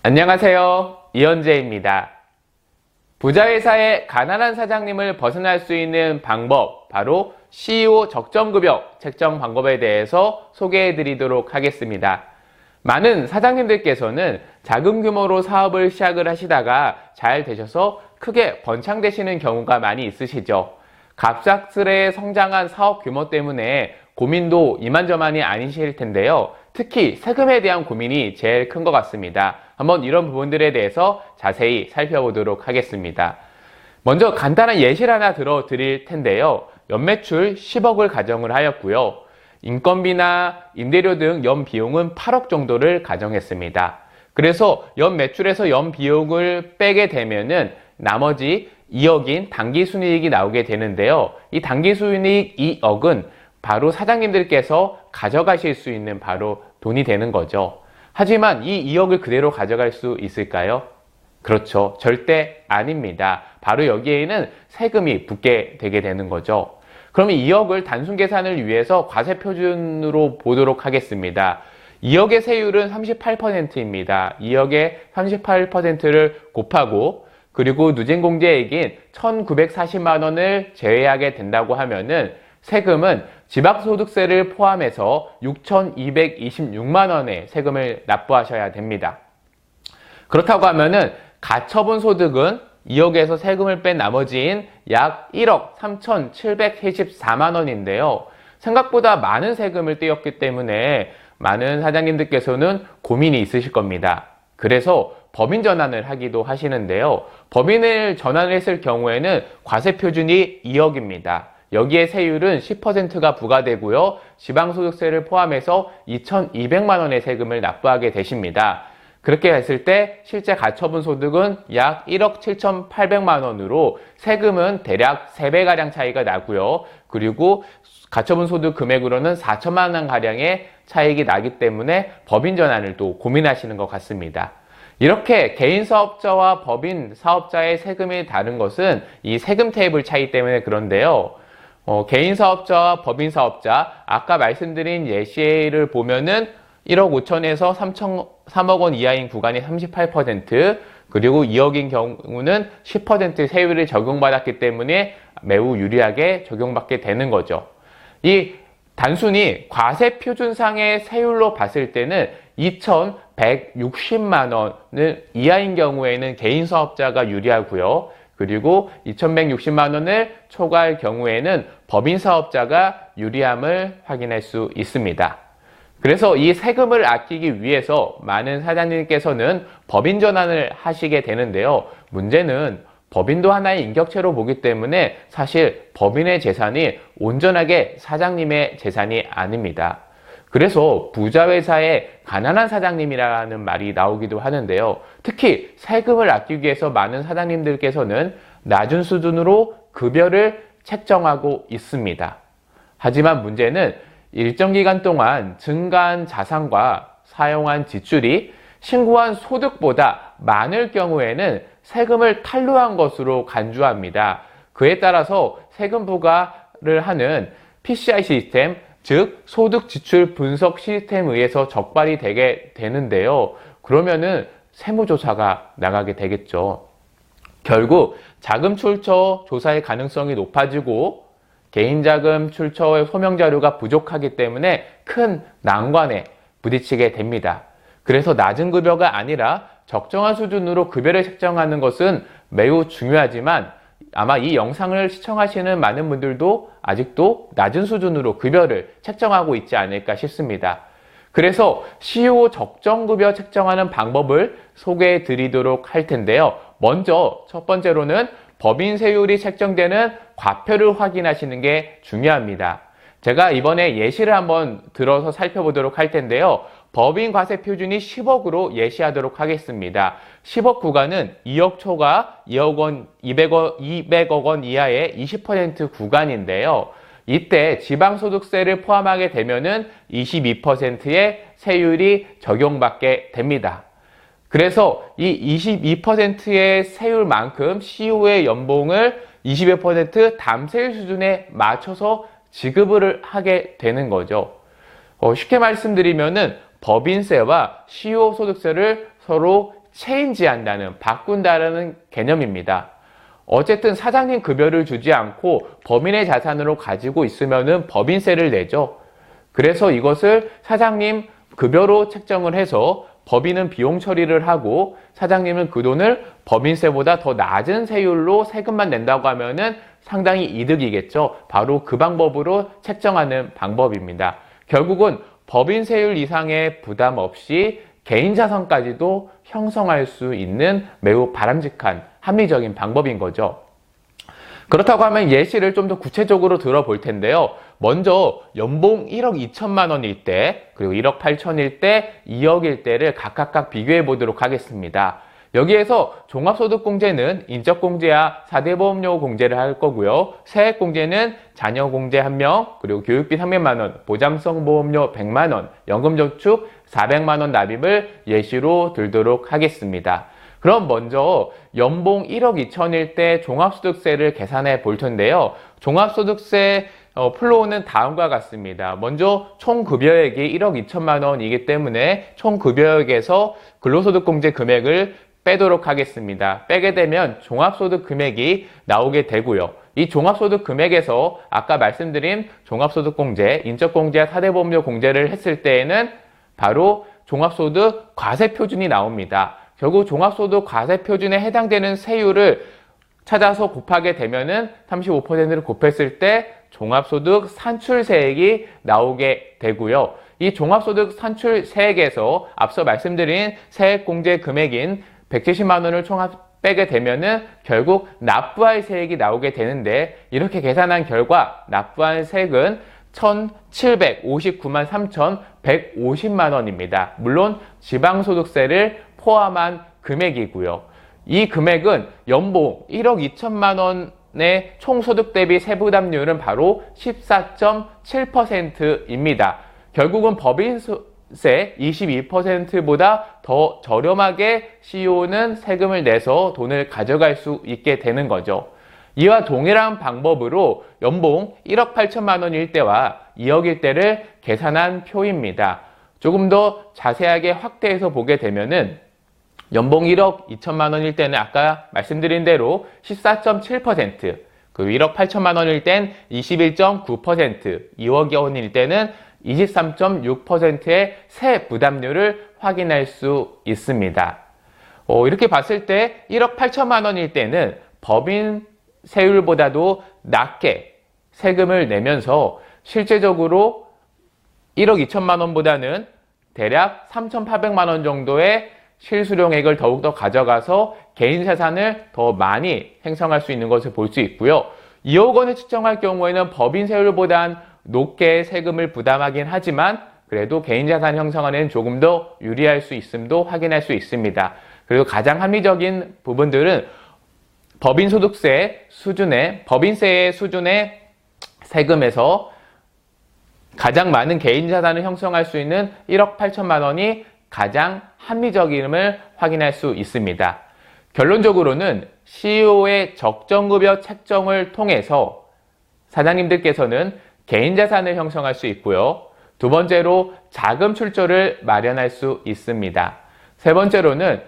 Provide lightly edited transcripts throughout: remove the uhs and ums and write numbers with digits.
안녕하세요. 이현재입니다. 부자회사의 가난한 사장님을 벗어날 수 있는 방법, 바로 CEO 적정급여 책정 방법에 대해서 소개해 드리도록 하겠습니다. 많은 사장님들께서는 작은 규모로 사업을 시작을 하시다가 잘 되셔서 크게 번창되시는 경우가 많이 있으시죠. 갑작스레 성장한 사업 규모 때문에 고민도 이만저만이 아니실 텐데요. 특히 세금에 대한 고민이 제일 큰 것 같습니다. 한번 이런 부분들에 대해서 자세히 살펴보도록 하겠습니다. 먼저 간단한 예시를 하나 들어드릴 텐데요. 연매출 10억을 가정을 하였고요. 인건비나 임대료 등 연 비용은 8억 정도를 가정했습니다. 그래서 연 매출에서 연 비용을 빼게 되면은 나머지 2억인 당기순이익이 나오게 되는데요. 이 당기순이익 2억은 바로 사장님들께서 가져가실 수 있는 바로 돈이 되는 거죠. 하지만 이 2억을 그대로 가져갈 수 있을까요? 그렇죠. 절대 아닙니다. 바로 여기에는 세금이 붙게 되게 되는 거죠. 그럼 2억을 단순 계산을 위해서 과세표준으로 보도록 하겠습니다. 2억의 세율은 38%입니다. 2억의 38%를 곱하고 그리고 누진공제액인 1,940만 원을 제외하게 된다고 하면은 세금은 지방소득세를 포함해서 6,226만 원의 세금을 납부하셔야 됩니다. 그렇다고 하면은 가처분 소득은 2억에서 세금을 뺀 나머지인 약 1억 3,774만 원인데요. 생각보다 많은 세금을 떼었기 때문에 많은 사장님들께서는 고민이 있으실 겁니다. 그래서 법인 전환을 하기도 하시는데요. 법인을 전환을 했을 경우에는 과세 표준이 2억입니다. 여기에 세율은 10%가 부과되고요. 지방소득세를 포함해서 2,200만 원의 세금을 납부하게 되십니다. 그렇게 했을 때 실제 가처분 소득은 약 1억 7,800만 원으로 세금은 대략 3배가량 차이가 나고요. 그리고 가처분 소득 금액으로는 4천만 원가량의 차익이 나기 때문에 법인 전환을 또 고민하시는 것 같습니다. 이렇게 개인 사업자와 법인 사업자의 세금이 다른 것은 이 세금 테이블 차이 때문에 그런데요. 개인 사업자와 법인 사업자, 아까 말씀드린 예시를 보면은 1억 5천에서 3억 원 이하인 구간이 38%, 그리고 2억인 경우는 10% 세율을 적용받았기 때문에 매우 유리하게 적용받게 되는 거죠. 이 단순히 과세 표준상의 세율로 봤을 때는 2,160만 원을 이하인 경우에는 개인 사업자가 유리하고요. 그리고 2,160만 원을 초과할 경우에는 법인 사업자가 유리함을 확인할 수 있습니다. 그래서 이 세금을 아끼기 위해서 많은 사장님께서는 법인 전환을 하시게 되는데요. 문제는 법인도 하나의 인격체로 보기 때문에 사실 법인의 재산이 온전하게 사장님의 재산이 아닙니다. 그래서 부자회사의 가난한 사장님이라는 말이 나오기도 하는데요. 특히 세금을 아끼기 위해서 많은 사장님들께서는 낮은 수준으로 급여를 책정하고 있습니다. 하지만 문제는 일정 기간 동안 증가한 자산과 사용한 지출이 신고한 소득보다 많을 경우에는 세금을 탄로한 것으로 간주합니다. 그에 따라서 세금 부과를 하는 PCI 시스템, 즉 소득 지출 분석 시스템에 의해서 적발이 되게 되는데요. 그러면은 세무조사가 나가게 되겠죠. 결국 자금 출처 조사의 가능성이 높아지고 개인자금 출처의 소명자료가 부족하기 때문에 큰 난관에 부딪히게 됩니다. 그래서 낮은 급여가 아니라 적정한 수준으로 급여를 책정하는 것은 매우 중요하지만 아마 이 영상을 시청하시는 많은 분들도 아직도 낮은 수준으로 급여를 책정하고 있지 않을까 싶습니다. 그래서 CEO 적정급여 책정하는 방법을 소개해 드리도록 할 텐데요. 먼저 첫 번째로는 법인 세율이 책정되는 과표를 확인하시는 게 중요합니다. 제가 이번에 예시를 한번 들어서 살펴보도록 할 텐데요. 법인 과세 표준이 10억으로 예시하도록 하겠습니다. 10억 구간은 2억 초과 2억 원, 200억 원 이하의 20% 구간인데요. 이때 지방소득세를 포함하게 되면은 22%의 세율이 적용받게 됩니다. 그래서 이 22%의 세율만큼 CEO의 연봉을 22% 담세율 수준에 맞춰서 지급을 하게 되는 거죠. 쉽게 말씀드리면은 법인세와 CEO 소득세를 서로 체인지한다는, 바꾼다라는 개념입니다. 어쨌든 사장님 급여를 주지 않고 법인의 자산으로 가지고 있으면은 법인세를 내죠. 그래서 이것을 사장님 급여로 책정을 해서 법인은 비용 처리를 하고 사장님은 그 돈을 법인세보다 더 낮은 세율로 세금만 낸다고 하면은 상당히 이득이겠죠. 바로 그 방법으로 책정하는 방법입니다. 결국은 법인세율 이상의 부담 없이 개인 자산까지도 형성할 수 있는 매우 바람직한 합리적인 방법인 거죠. 그렇다고 하면 예시를 좀 더 구체적으로 들어볼 텐데요. 먼저 연봉 1억 2천만 원일 때, 그리고 1억 8천일 때, 2억일 때를 각각 비교해 보도록 하겠습니다. 여기에서 종합소득공제는 인적공제와 4대 보험료 공제를 할 거고요. 세액공제는 자녀공제 1명, 그리고 교육비 300만 원, 보장성 보험료 100만 원, 연금저축 400만 원 납입을 예시로 들도록 하겠습니다. 그럼 먼저 연봉 1억 2천일 때 종합소득세를 계산해 볼 텐데요. 종합소득세 플로우는 다음과 같습니다. 먼저 총급여액이 1억 2천만 원이기 때문에 총급여액에서 근로소득공제 금액을 빼도록 하겠습니다. 빼게 되면 종합소득 금액이 나오게 되고요. 이 종합소득 금액에서 아까 말씀드린 종합소득공제, 인적공제와 4대 보험료 공제를 했을 때에는 바로 종합소득 과세표준이 나옵니다. 결국 종합소득 과세표준에 해당되는 세율을 찾아서 곱하게 되면은 35%를 곱했을 때 종합소득 산출세액이 나오게 되고요. 이 종합소득 산출세액에서 앞서 말씀드린 세액공제 금액인 170만 원을 총합 빼게 되면은 결국 납부할 세액이 나오게 되는데 이렇게 계산한 결과 납부할 세액은 1,759만 3,150만 원입니다. 물론 지방소득세를 포함한 금액이고요. 이 금액은 연봉 1억 2천만 원의 총소득 대비 세부담률은 바로 14.7%입니다. 결국은 법인세 22%보다 더 저렴하게 CEO는 세금을 내서 돈을 가져갈 수 있게 되는 거죠. 이와 동일한 방법으로 연봉 1억 8천만 원일 때와 2억일 때를 계산한 표입니다. 조금 더 자세하게 확대해서 보게 되면은 연봉 1억 2천만 원일 때는 아까 말씀드린 대로 14.7%, 그리고 1억 8천만 원일 땐 21.9%, 2억 원일 때는 23.6%의 세 부담률을 확인할 수 있습니다. 이렇게 봤을 때 1억 8천만 원일 때는 법인 세율보다도 낮게 세금을 내면서 실제적으로 1억 2천만 원보다는 대략 3,800만 원 정도의 실수령액을 더욱더 가져가서 개인 자산을 더 많이 형성할 수 있는 것을 볼 수 있고요. 2억 원을 측정할 경우에는 법인 세율보단 높게 세금을 부담하긴 하지만 그래도 개인 자산 형성하는 조금 더 유리할 수 있음도 확인할 수 있습니다. 그리고 가장 합리적인 부분들은 법인소득세 수준의, 법인세의 수준의 세금에서 가장 많은 개인 자산을 형성할 수 있는 1억 8천만 원이 가장 합리적임을 확인할 수 있습니다. 결론적으로는 CEO의 적정급여 책정을 통해서 사장님들께서는 개인 자산을 형성할 수 있고요. 두 번째로 자금 출처를 마련할 수 있습니다. 세 번째로는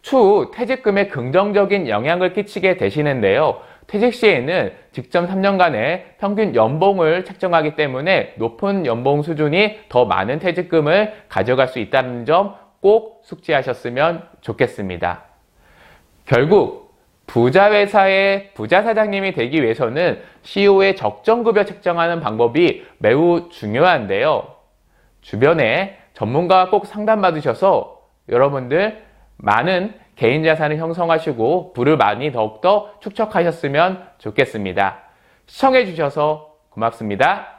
추후 퇴직금에 긍정적인 영향을 끼치게 되시는데요. 퇴직 시에는 직전 3년간의 평균 연봉을 책정하기 때문에 높은 연봉 수준이 더 많은 퇴직금을 가져갈 수 있다는 점 꼭 숙지하셨으면 좋겠습니다. 결국 부자 회사의 부자 사장님이 되기 위해서는 CEO의 적정급여 책정하는 방법이 매우 중요한데요. 주변에 전문가와 꼭 상담받으셔서 여러분들 많은 개인 자산을 형성하시고 부를 많이 더욱더 축적하셨으면 좋겠습니다. 시청해 주셔서 고맙습니다.